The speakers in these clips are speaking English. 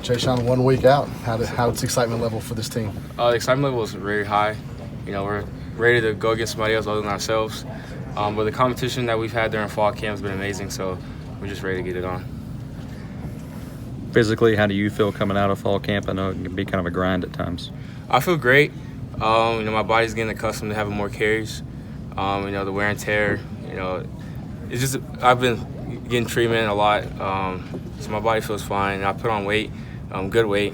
Jashaun, 1 week out. How's the excitement level for this team? The excitement level is very high. We're ready to go against somebody else other than ourselves. But the competition that we've had during fall camp has been amazing, so we're just ready to get it on. Physically, how do you feel coming out of fall camp? I know it can be kind of a grind at times. I feel great. My body's getting accustomed to having more carries. The wear and tear. It's just I've been getting treatment a lot, so my body feels fine. I put on weight, good weight,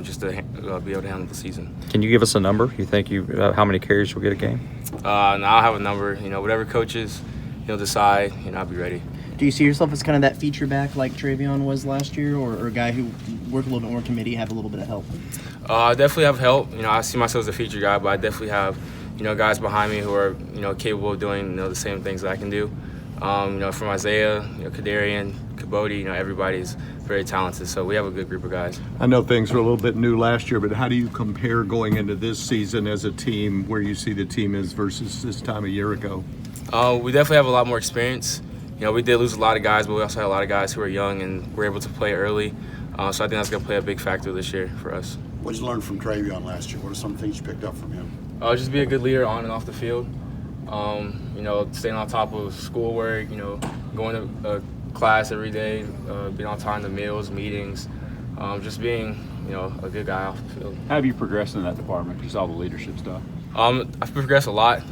just to be able to handle the season. Can you give us a number? You think how many carries you'll get a game? Now I'll have a number. Whatever coaches decide, I'll be ready. Do you see yourself as kind of that feature back like Travion was last year, or a guy who worked a little bit more committee, have a little bit of help? I definitely have help. I see myself as a feature guy, but I definitely have guys behind me who are capable of doing the same things that I can do. From Isaiah, Kadarian, Kabodi, everybody's very talented, so we have a good group of guys. I know things were a little bit new last year, but how do you compare going into this season as a team, where you see the team is versus this time a year ago? We definitely have a lot more experience. We did lose a lot of guys, but we also had a lot of guys who are young and were able to play early. So I think that's going to play a big factor this year for us. What did you learn from Travion last year? What are some things you picked up from him? Just be a good leader on and off the field. Staying on top of schoolwork, going to class every day, being on time to meals, meetings, just being, a good guy off the field. How have you progressed in that department? Just all the leadership stuff. I've progressed a lot.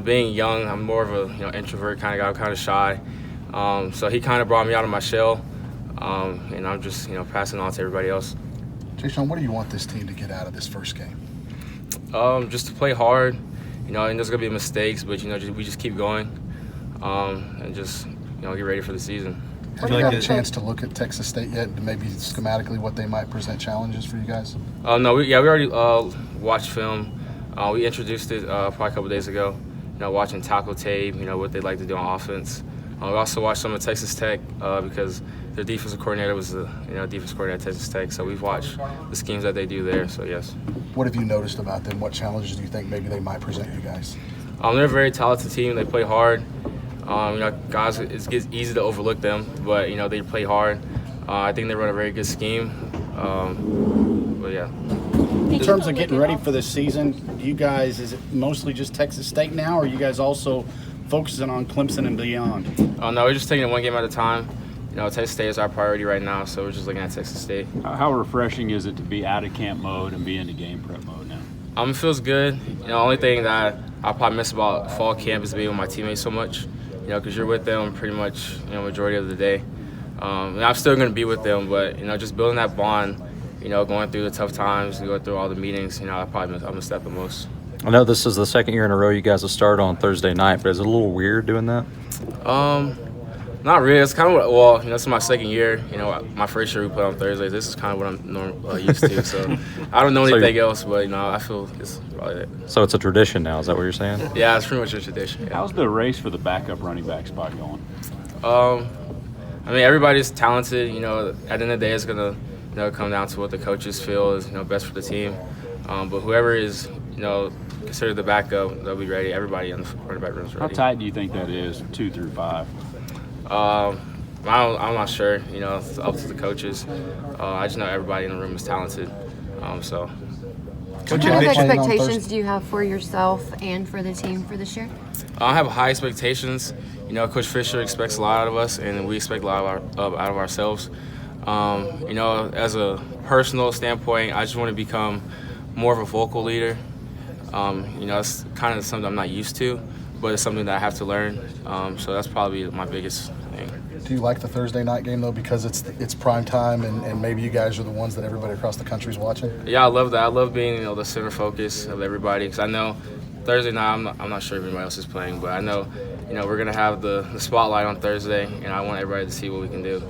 Being young, I'm more of a introvert kind of guy. I'm kind of shy. So he kind of brought me out of my shell, and I'm just passing on to everybody else. Jashaun, what do you want this team to get out of this first game? Just to play hard. And there's gonna be mistakes, but we just keep going, and just get ready for the season. Have you had a chance to look at Texas State yet, and maybe schematically what they might present challenges for you guys? No, we already watched film. We introduced it probably a couple days ago. Watching tackle tape, what they like to do on offense. We also watched some of Texas Tech because their defensive coordinator was the defensive coordinator at Texas Tech. So we've watched the schemes that they do there. So yes. What have you noticed about them? What challenges do you think maybe they might present you guys? They're a very talented team. They play hard. Guys, it gets easy to overlook them, but they play hard. I think they run a very good scheme. But yeah. In terms of getting ready for this season, you guys, is it mostly just Texas State now, or are you guys also focusing on Clemson and beyond? No, we're just taking it one game at a time. Texas State is our priority right now, so we're just looking at Texas State. How refreshing is it to be out of camp mode and be into game prep mode now? It feels good. The only thing that I probably miss about fall camp is being with my teammates so much, because you're with them pretty much, majority of the day. And I'm still going to be with them, but, just building that bond, going through the tough times and going through all the meetings, I'm going to step the most. I know this is the second year in a row you guys have started on Thursday night, but is it a little weird doing that? Not really. It's kind of this is my second year. My first year we played on Thursdays. This is kind of what I'm used to. So I don't know anything else, but I feel it's probably it. So it's a tradition now. Is that what you're saying? Yeah, it's pretty much a tradition. Yeah. How's the race for the backup running back spot going? Everybody's talented. At the end of the day, it's gonna come down to what the coaches feel is best for the team. But whoever is considered the backup, they'll be ready. Everybody in the running back room is ready. How tight do you think that is, 2 through 5? I'm not sure. It's up to the coaches. I just know everybody in the room is talented. So. What kind of expectations do you have for yourself and for the team for this year? I have high expectations. Coach Fisher expects a lot out of us, and we expect a lot out of ourselves. As a personal standpoint, I just want to become more of a vocal leader. It's kind of something I'm not used to, but it's something that I have to learn. So that's probably my biggest thing. Do you like the Thursday night game, though, because it's prime time and maybe you guys are the ones that everybody across the country is watching? Yeah, I love that. I love being the center focus of everybody, because I know Thursday night I'm not sure if anybody else is playing, but I know we're going to have the spotlight on Thursday, and I want everybody to see what we can do.